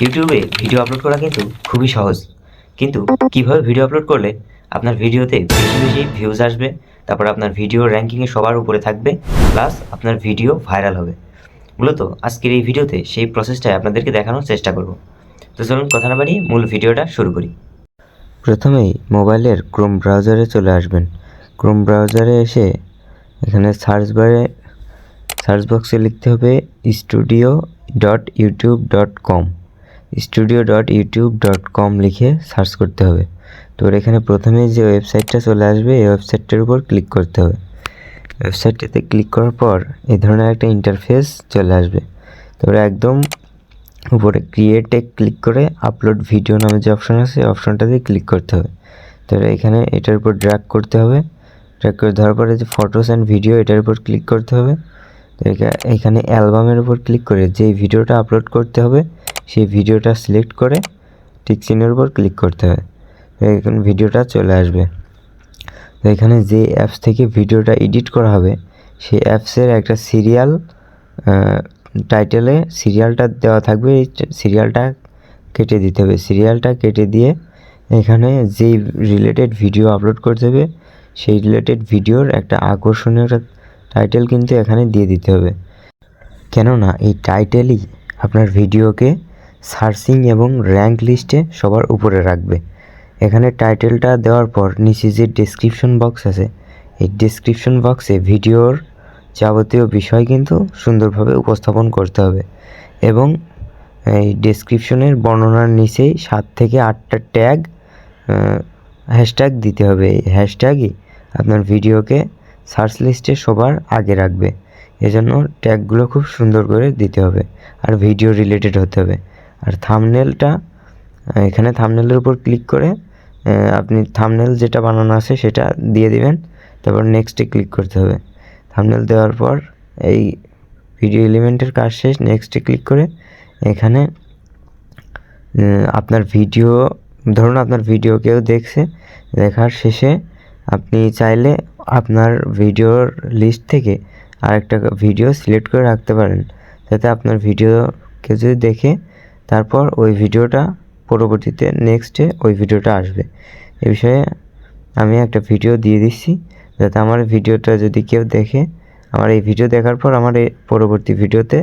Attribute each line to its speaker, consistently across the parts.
Speaker 1: ইউটিউবে video upload করা কিন্তু খুবই সহজ, কিন্তু কিভাবে ভিডিও আপলোড করলে আপনার ভিডিওতে বেশি বেশি ভিউজ আসবে, তারপর আপনার ভিডিও র্যাঙ্কিংয়ে সবার উপরে থাকবে, প্লাস আপনার ভিডিও ভাইরাল হবে। মূলত আজকের এই ভিডিওতে সেই প্রসেসটাই আপনাদেরকে দেখানোর চেষ্টা করব। তো চলুন কথা না বাড়িয়ে মূল ভিডিওটা শুরু করি। প্রথমেই মোবাইলের ক্রোম ব্রাউজারে চলে আসবেন। ক্রোম ব্রাউজারে এসে এখানে সার্চ বক্সে লিখতে হবে studio.youtube.com। studio.youtube.com লিখে সার্চ করতে হবে। তো এখানে প্রথমে যে ওয়েবসাইটটা চলে আসবে এই ওয়েবসাইটটার উপর ক্লিক করতে হবে। ওয়েবসাইটটাতে ক্লিক করার পর এই ধরনের একটা ইন্টারফেস চলে আসবে। তারপরে একদম উপরে ক্রিয়েটে ক্লিক করে আপলোড ভিডিও নামে যে অপশন আছে এই অপশনটাতে ক্লিক করতে হবে। তাহলে এখানে এটার উপর ড্র্যাগ করতে হবে। ড্র্যাগ করে ধরার পরে যে ফটোস অ্যান্ড ভিডিও এটার উপর ক্লিক করতে হবে। তো এখানে অ্যালবামের উপর ক্লিক করে যেই ভিডিওটা আপলোড করতে হবে সেই ভিডিওটা সিলেক্ট করে টিক চিহ্নের উপর ক্লিক করতে হবে। এখন ভিডিওটা চলে আসবে। তো এখানে যে অ্যাপস থেকে ভিডিওটা এডিট করা হবে সেই অ্যাপসের একটা সিরিয়াল টাইটেলে সিরিয়ালটা দেওয়া থাকবে। এই সিরিয়ালটা কেটে দিতে হবে। সিরিয়ালটা কেটে দিয়ে এখানে যেই রিলেটেড ভিডিও আপলোড করতে হবে সেই রিলেটেড ভিডিওর একটা আকর্ষণীয় টাইটেল কিন্তু এখানে দিয়ে দিতে হবে, কেননা এই টাইটেলই আপনার ভিডিওকে সার্চিং এবং র্যাঙ্ক লিস্টে সবার উপরে রাখবে। এখানে টাইটেলটা দেওয়ার পর নিচে যে ডেসক্রিপশন বক্স আছে এই ডেসক্রিপশন বক্সে ভিডিওর যাবতীয় বিষয় কিন্তু সুন্দরভাবে উপস্থাপন করতে হবে এবং এই ডেসক্রিপশনের বর্ণনার নিচেই 7 থেকে 8টা হ্যাশট্যাগ দিতে হবে। এই হ্যাশট্যাগই আপনার ভিডিওকে সার্চ লিস্টে সবার আগে রাখবে। এজন্য ট্যাগগুলো খুব সুন্দর করে দিতে হবে আর ভিডিও রিলেটেড হতে হবে। আর থাম্বনেলটা এখানে থাম্বনেলের উপর ক্লিক করে আপনি থাম্বনেল যেটা বানানো আছে সেটা দিয়ে দিবেন, তারপর নেক্সটে ক্লিক করতে হবে। থাম্বনেল দেওয়ার পর এই ভিডিও এলিমেন্টের কাজ শেষ। নেক্সটে ক্লিক করে এখানে আপনার ভিডিও ধরুন আপনার ভিডিও কেউ দেখছে, দেখার শেষে আপনি চাইলে আপনার ভিডিওর লিস্ট থেকে আরেকটা ভিডিও সিলেক্ট করে রাখতে পারেন, যাতে আপনার ভিডিও কেউ যদি দেখে তারপর ওই ভিডিওটা পরবর্তীতে নেক্সটে ওই ভিডিওটা আসবে। এ বিষয়ে আমি একটা ভিডিও দিয়ে দিচ্ছি, যাতে আমার ভিডিওটা যদি কেউ দেখে আমার এই ভিডিও দেখার পর আমার এই পরবর্তী ভিডিওতে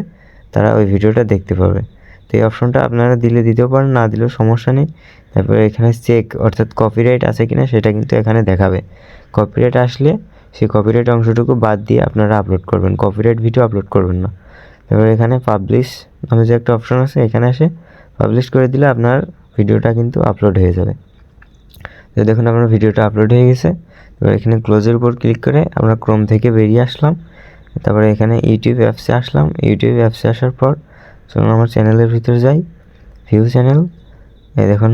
Speaker 1: তারা ওই ভিডিওটা দেখতে পাবে। তো এই অপশনটা আপনারা দিতেও পারেন, না দিলেও সমস্যা নেই। তারপরে এখানে চেক অর্থাৎ কপিরাইট আছে কিনা সেটা কিন্তু এখানে দেখাবে। কপিরাইট আসলে সেই কপিরাইট অংশটুকু বাদ দিয়ে আপনারা আপলোড করবেন, কপিরাইট ভিডিও আপলোড করবেন না। তারপরে এখানে পাবলিশ নামে যে একটা অপশন আছে এখানে এসে পাবলিশ করে দিলে আপনার ভিডিওটা কিন্তু আপলোড হয়ে যাবে। তো দেখুন আপনার ভিডিওটা আপলোড হয়ে গেছে। এবার এখানে ক্লোজের উপর ক্লিক করে আমরা ক্রোম থেকে বেরিয়ে আসলাম। তারপরে এখানে ইউটিউব অ্যাপসে আসলাম। ইউটিউব অ্যাপসে আসার পর চলুন আমার চ্যানেলের ভিতরে যাই, ভিউ চ্যানেল। এই দেখুন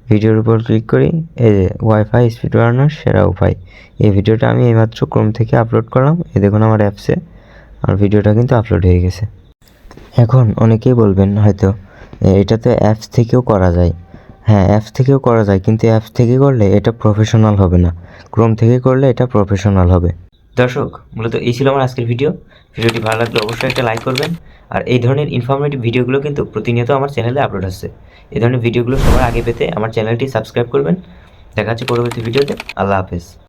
Speaker 1: ভিডিওর উপর ক্লিক করি, এই যে ওয়াইফাই স্পিড বাড়ানোর সেরা উপায়, এই ভিডিওটা আমি এইমাত্র ক্রোম থেকে আপলোড করলাম। এই দেখুন আমার অ্যাপসে আমার ভিডিওটা কিন্তু আপলোড হয়ে গেছে। এখন অনেকেই বলবেন হয়তো এটা তো অ্যাপস থেকেও করা যায়। হ্যাঁ, অ্যাপস থেকেও করা যায়, কিন্তু অ্যাপস থেকে করলে এটা প্রফেশনাল হবে না, ক্রোম থেকে করলে এটা প্রফেশনাল হবে। দর্শক, মূলত এই ছিল আমার আজকের ভিডিওটি ভালো লাগলে অবশ্যই একটা লাইক করবেন। আর এই ধরনের ইনফরমেটিভ ভিডিওগুলো কিন্তু প্রতিনিয়ত আমার চ্যানেলে আপলোড হচ্ছে। এই ধরনের ভিডিওগুলো সবার আগে পেতে আমার চ্যানেলটি সাবস্ক্রাইব করবেন। দেখা হচ্ছে পরবর্তী ভিডিওতে। আল্লাহ হাফেজ।